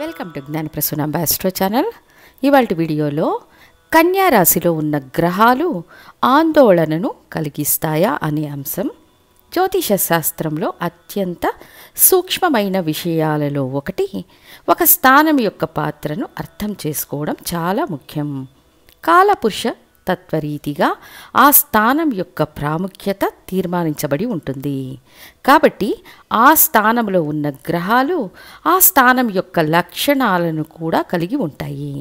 Welcome to Gnanaprasuna astro channel. ఇవాల్టి వీడియోలో కన్యా రాశిలో ఉన్న గ్రహాలు ఆందోళనను కలిగిస్తాయా అనే అంశం. జ్యోతిష శాస్త్రంలో అత్యంత సూక్ష్మమైన విషయాలలో ఒకటి ఒక స్థానం యొక్క పాత్రను అర్థం చేసుకోవడం చాలా ముఖ్యం. కాలపురుష తత్వరీతిగా ఆ స్థానం యొక్క ప్రాముఖ్యత తీర్మానించబడి ఉంటుంది. కాబట్టి ఆ స్థానంలో ఉన్న గ్రహాలు ఆ స్థానం యొక్క లక్షణాలను కూడా కలిగి ఉంటాయి.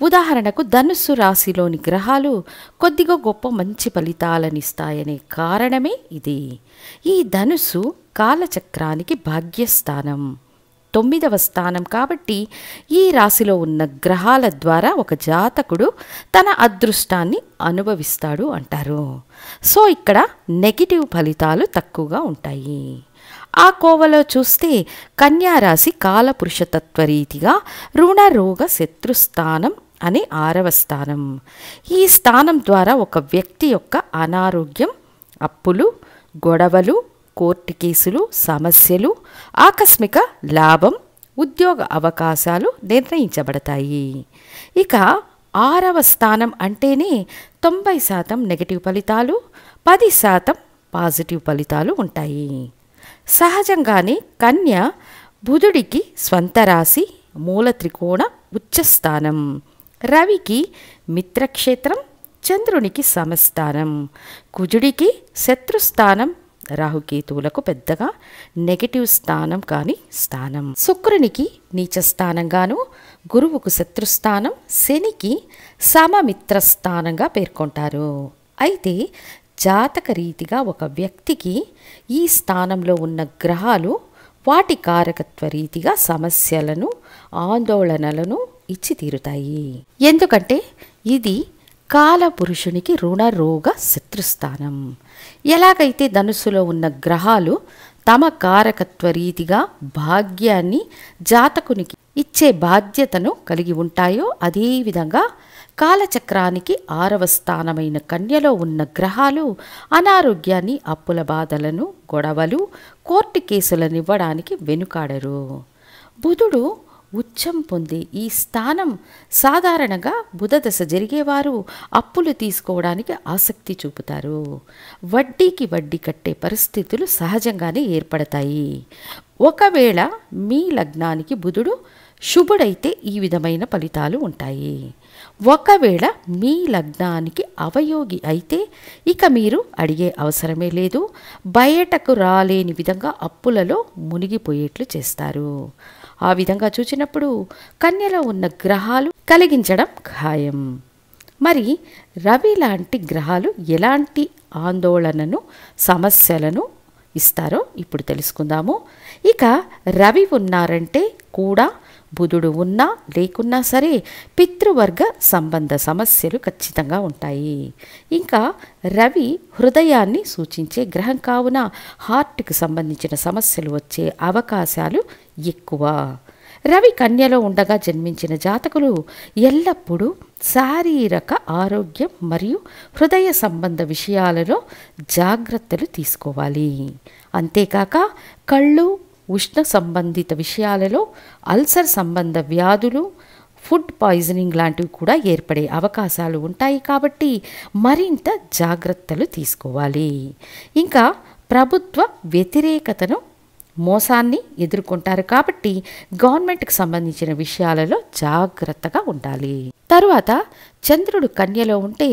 ఉదాహరణకు ధనుస్సు రాశిలోని గ్రహాలు కొద్దిగా గొప్ప మంచి ఫలితాలనిస్తాయనే కారణమే ఇది. ఈ ధనుస్సు కాలచక్రానికి భాగ్యస్థానం, 9వ స్థానం. కాబట్టి ఈ రాశిలో ఉన్న గ్రహాల ద్వారా ఒక జాతకుడు తన అదృష్టాన్ని అనుభవిస్తాడు అంటారు. సో ఇక్కడ నెగిటివ్ ఫలితాలు తక్కువగా ఉంటాయి. ఆ కోవలో చూస్తే కన్యా రాశి కాలపురుషతత్వరీతిగా రుణ రోగ శత్రుస్థానం అనే 6వ స్థానం. ఈ స్థానం ద్వారా ఒక వ్యక్తి యొక్క అనారోగ్యం, అప్పులు, గొడవలు, కోర్టు కేసులు, సమస్యలు, ఆకస్మిక లాభం, ఉద్యోగ అవకాశాలు నిర్ణయించబడతాయి. ఇక 6వ స్థానం అంటేనే 90% నెగటివ్ ఫలితాలు, 10% పాజిటివ్ ఫలితాలు ఉంటాయి. సహజంగానే కన్య బుధుడికి స్వంత రాశి, మూల త్రికోణ ఉచ్చస్థానం, రవికి మిత్రక్షేత్రం, చంద్రునికి సమస్థానం, కుజుడికి శత్రుస్థానం, రాహుకేతువులకు పెద్దగా నెగటివ్ స్థానం కాని స్థానం, శుక్రునికి నీచ స్థానంగాను, గురువుకు శత్రుస్థానం, శనికి సమమిత్ర స్థానంగా పేర్కొంటారు. అయితే జాతక రీతిగా ఒక వ్యక్తికి ఈ స్థానంలో ఉన్న గ్రహాలు వాటి కారకత్వ రీతిగా సమస్యలను, ఆందోళనలను ఇచ్చి తీరుతాయి. ఎందుకంటే ఇది కాలపురుషునికి రుణరోగ శత్రుస్థానం. ఎలాగైతే ధనుస్సులో ఉన్న గ్రహాలు తమ కారకత్వ రీతిగా భాగ్యాన్ని జాతకునికి ఇచ్చే బాధ్యతను కలిగి ఉంటాయో, అదేవిధంగా కాలచక్రానికి 6వ స్థానమైన కన్యలో ఉన్న గ్రహాలు అనారోగ్యాన్ని, అప్పుల బాధలను, గొడవలు, కోర్టు కేసులను ఇవ్వడానికి వెనుకాడరు. బుధుడు ఉచ్చం పొందే ఈ స్థానం సాధారణంగా బుధదశ జరిగేవారు అప్పులు తీసుకోవడానికి ఆసక్తి చూపుతారు. వడ్డీకి వడ్డీ కట్టే పరిస్థితులు సహజంగానే ఏర్పడతాయి. ఒకవేళ మీ లగ్నానికి బుధుడు శుభుడైతే ఈ విధమైన ఫలితాలు ఉంటాయి. ఒకవేళ మీ లగ్నానికి అవయోగి అయితే ఇక మీరు అడిగే అవసరమే లేదు. బయటకు రాలేని విధంగా అప్పులలో మునిగిపోయేట్లు చేస్తారు. ఆ విధంగా చూసినప్పుడు కన్యలో ఉన్న గ్రహాలు కలిగించడం ఖాయం. మరి రవి లాంటి గ్రహాలు ఎలాంటి ఆందోళనను, సమస్యలను ఇస్తారో ఇప్పుడు తెలుసుకుందాము. ఇక రవి ఉన్నారంటే కూడా బుధుడు ఉన్నా లేకున్నా సరే పితృవర్గ సంబంధ సమస్యలు ఖచ్చితంగా ఉంటాయి. ఇంకా రవి హృదయాన్ని సూచించే గ్రహం కావున హార్ట్కి సంబంధించిన సమస్యలు వచ్చే అవకాశాలు ఎక్కువ. రవి కన్యలో ఉండగా జన్మించిన జాతకులు ఎల్లప్పుడూ శారీరక ఆరోగ్యం మరియు హృదయ సంబంధ విషయాలలో జాగ్రత్తలు తీసుకోవాలి. అంతేకాక కళ్ళు, ఉష్ణ సంబంధిత విషయాలలో అల్సర్ సంబంధ వ్యాధులు, ఫుడ్ పాయిజనింగ్ లాంటివి కూడా ఏర్పడే అవకాశాలు ఉంటాయి. కాబట్టి మరింత జాగ్రత్తలు తీసుకోవాలి. ఇంకా ప్రభుత్వ వ్యతిరేకతను, మోసాన్ని ఎదుర్కొంటారు. కాబట్టి గవర్నమెంట్కి సంబంధించిన విషయాలలో జాగ్రత్తగా ఉండాలి. తరువాత చంద్రుడు కన్యలో ఉంటే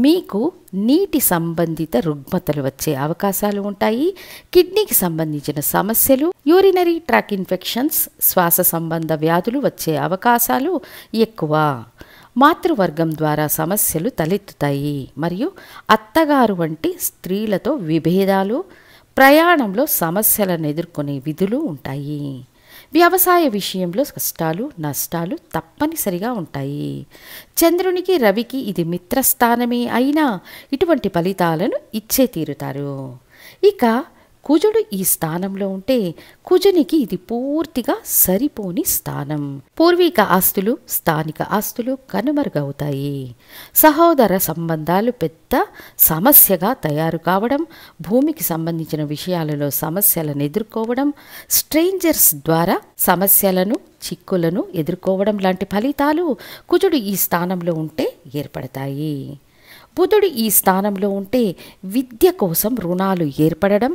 మీకు నీటి సంబంధిత రుగ్మతలు వచ్చే అవకాశాలు ఉంటాయి. కిడ్నీకి సంబంధించిన సమస్యలు, యూరినరీ ట్రాక్ ఇన్ఫెక్షన్స్, శ్వాస సంబంధ వ్యాధులు వచ్చే అవకాశాలు ఎక్కువ. మాతృవర్గం ద్వారా సమస్యలు తలెత్తుతాయి. మరియు అత్తగారు వంటి స్త్రీలతో విభేదాలు, ప్రయాణంలో సమస్యలను ఎదుర్కొనే విధులు ఉంటాయి. వ్యవసాయ విషయంలో కష్టాలు, నష్టాలు తప్పనిసరిగా ఉంటాయి. చంద్రునికి, రవికి ఇది మిత్రస్థానమే అయినా ఇటువంటి ఫలితాలను ఇచ్చే తీరుతారు. ఇక కుజుడు ఈ స్థానంలో ఉంటే కుజునికి ఇది పూర్తిగా సరిపోని స్థానం. పూర్వీక ఆస్తులు, స్థానిక ఆస్తులు కనుమరుగవుతాయి. సహోదర సంబంధాలు పెద్ద సమస్యగా తయారు కావడం, భూమికి సంబంధించిన విషయాలలో సమస్యలను ఎదుర్కోవడం, స్ట్రేంజర్స్ ద్వారా సమస్యలను, చిక్కులను ఎదుర్కోవడం లాంటి ఫలితాలు కుజుడు ఈ స్థానంలో ఉంటే ఏర్పడతాయి. బుధుడు ఈ స్థానంలో ఉంటే విద్య కోసం రుణాలు ఏర్పడడం,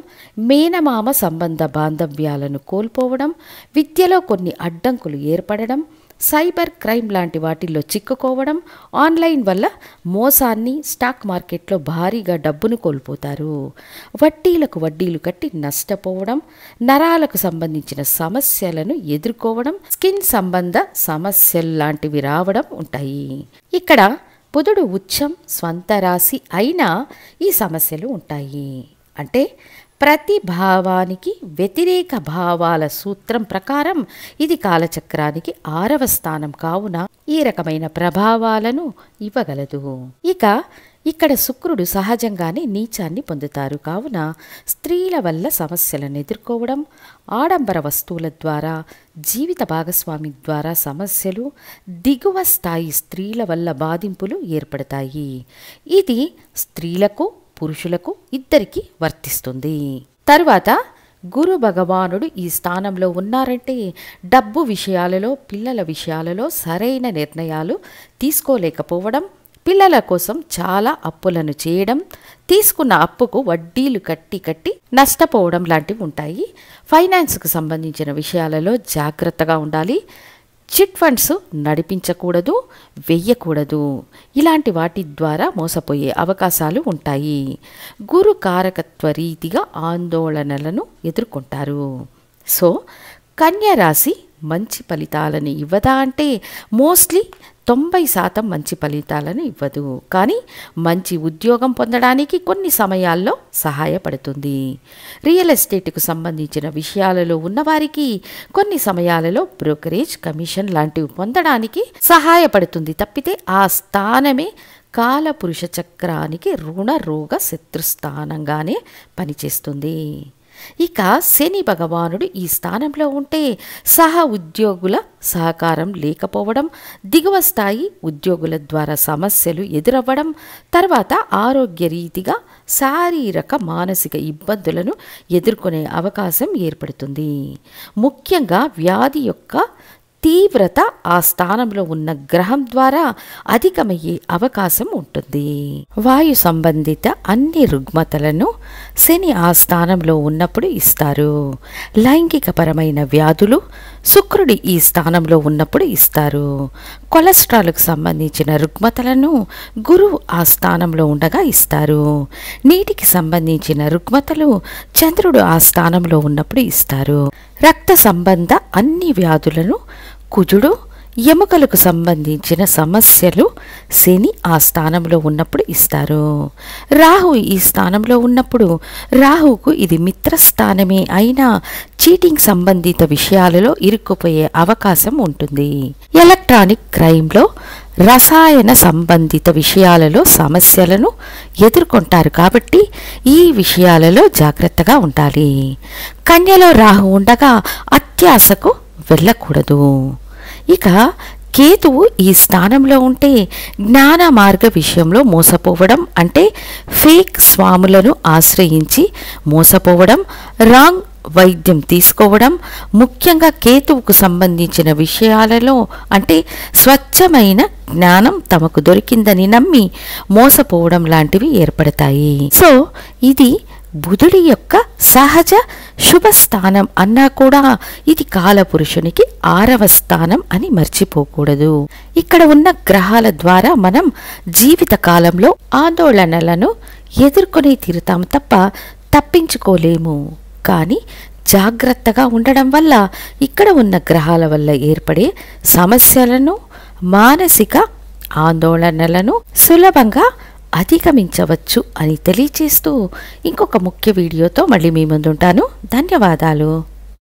మేనమామ సంబంధ బాంధవ్యాలను కోల్పోవడం, విద్యలో కొన్ని అడ్డంకులు ఏర్పడడం, సైబర్ క్రైమ్ లాంటి వాటిల్లో చిక్కుకోవడం, ఆన్లైన్ వల్ల మోసాన్ని, స్టాక్ మార్కెట్లో భారీగా డబ్బును కోల్పోతారు, వడ్డీలకు వడ్డీలు కట్టి నష్టపోవడం, నరాలకు సంబంధించిన సమస్యలను ఎదుర్కోవడం, స్కిన్ సంబంధ సమస్యలు లాంటివి రావడం ఉంటాయి. ఇక్కడ బుధుడు ఉచ్చం, స్వంత రాశి అయినా ఈ సమస్యలు ఉంటాయి. అంటే ప్రతి భావానికి వ్యతిరేక భావాల సూత్రం ప్రకారం ఇది కాలచక్రానికి 6వ స్థానం కావున ఈ రకమైన ప్రభావాలను ఇవ్వగలదు. ఇక్కడ శుక్రుడు సహజంగానే నీచాన్ని పొందుతారు కావున స్త్రీల వల్ల సమస్యలను ఎదుర్కోవడం, ఆడంబర వస్తువుల ద్వారా, జీవిత భాగస్వామి ద్వారా సమస్యలు, దిగువ స్థాయి స్త్రీల వల్ల బాధింపులు ఏర్పడతాయి. ఇది స్త్రీలకు, పురుషులకు ఇద్దరికీ వర్తిస్తుంది. తరువాత గురు భగవానుడు ఈ స్థానంలో ఉన్నారంటే డబ్బు విషయాలలో, పిల్లల విషయాలలో సరైన నిర్ణయాలు తీసుకోలేకపోవడం, పిల్లల కోసం చాలా అప్పులను చేయడం, తీసుకున్న అప్పుకు వడ్డీలు కట్టి నష్టపోవడం లాంటివి ఉంటాయి. ఫైనాన్స్కు సంబంధించిన విషయాలలో జాగ్రత్తగా ఉండాలి. చిట్ ఫండ్స్ నడిపించకూడదు, వెయ్యకూడదు. ఇలాంటి వాటి ద్వారా మోసపోయే అవకాశాలు ఉంటాయి. గురు కారకత్వ రీతిగా ఆందోళనలను ఎదుర్కొంటారు. సో కన్యా రాశి మంచి ఫలితాలను ఇవ్వదా అంటే మోస్ట్లీ 90% మంచి ఫలితాలను ఇవ్వదు. కానీ మంచి ఉద్యోగం పొందడానికి కొన్ని సమయాల్లో సహాయపడుతుంది. రియల్ ఎస్టేట్కు సంబంధించిన విషయాలలో ఉన్నవారికి కొన్ని సమయాలలో బ్రోకరేజ్, కమిషన్ లాంటివి పొందడానికి సహాయపడుతుంది తప్పితే ఆ స్థానమే కాలపురుష చక్రానికి రుణ రోగ శత్రుస్థానంగానే పనిచేస్తుంది. ఇక శని భగవానుడు ఈ స్థానంలో ఉంటే సహ ఉద్యోగుల సహకారం లేకపోవడం, దిగువ స్థాయి ఉద్యోగుల ద్వారా సమస్యలు ఎదురవ్వడం, తర్వాత ఆరోగ్య రీతిగా శారీరక మానసిక ఇబ్బందులను ఎదుర్కొనే అవకాశం ఏర్పడుతుంది. ముఖ్యంగా వ్యాధి యొక్క తీవ్రత ఆ స్థానంలో ఉన్న గ్రహం ద్వారా అధికమయ్యే అవకాశం ఉంటుంది. వాయు సంబంధిత అన్ని రుగ్మతలను శని ఆ స్థానంలో ఉన్నప్పుడు ఇస్తారు. లైంగికపరమైన వ్యాధులు శుక్రుడి ఈ స్థానంలో ఉన్నప్పుడు ఇస్తారు. కొలెస్ట్రాల్కు సంబంధించిన రుగ్మతలను గురువు ఆ స్థానంలో ఉండగా ఇస్తారు. నీటికి సంబంధించిన రుగ్మతలు చంద్రుడు ఆ స్థానంలో ఉన్నప్పుడు ఇస్తారు. రక్త సంబంధ అన్ని వ్యాధులను కుజుడు, ఎముకలకు సంబంధించిన సమస్యలు శని ఆ స్థానంలో ఉన్నప్పుడు ఇస్తారు. రాహు ఈ స్థానంలో ఉన్నప్పుడు రాహుకు ఇది మిత్రస్థానమే అయినా చీటింగ్ సంబంధిత విషయాలలో ఇరుక్కుపోయే అవకాశం ఉంటుంది. ఎలక్ట్రానిక్ క్రైమ్లో, రసాయన సంబంధిత విషయాలలో సమస్యలను ఎదుర్కొంటారు కాబట్టి ఈ విషయాలలో జాగ్రత్తగా ఉండాలి. కన్యలో రాహు ఉండగా అత్యాశకు వెళ్ళకూడదు. ఇక కేతువు ఈ స్థానంలో ఉంటే జ్ఞాన మార్గ విషయంలో మోసపోవడం, అంటే ఫేక్ స్వాములను ఆశ్రయించి మోసపోవడం, రాంగ్ వైద్యం తీసుకోవడం, ముఖ్యంగా కేతువుకు సంబంధించిన విషయాలలో అంటే స్వచ్ఛమైన జ్ఞానం తమకు దొరికిందని నమ్మి మోసపోవడం లాంటివి ఏర్పడతాయి. సో ఇది బుధుడి యొక్క సహజ శుభస్థానం అన్నా కూడా ఇది కాలపురుషునికి 6వ స్థానం అని మర్చిపోకూడదు. ఇక్కడ ఉన్న గ్రహాల ద్వారా మనం జీవిత కాలంలో ఆందోళనలను ఎదుర్కొని తీరుతాం తప్ప తప్పించుకోలేము. కానీ జాగ్రత్తగా ఉండడం వల్ల ఇక్కడ ఉన్న గ్రహాల వల్ల ఏర్పడే సమస్యలను, మానసిక ఆందోళనలను సులభంగా అధిగమించవచ్చు అని తెలియచేస్తూ ఇంకొక ముఖ్య వీడియోతో మళ్ళీ మీ ముందుంటాను. ధన్యవాదాలు.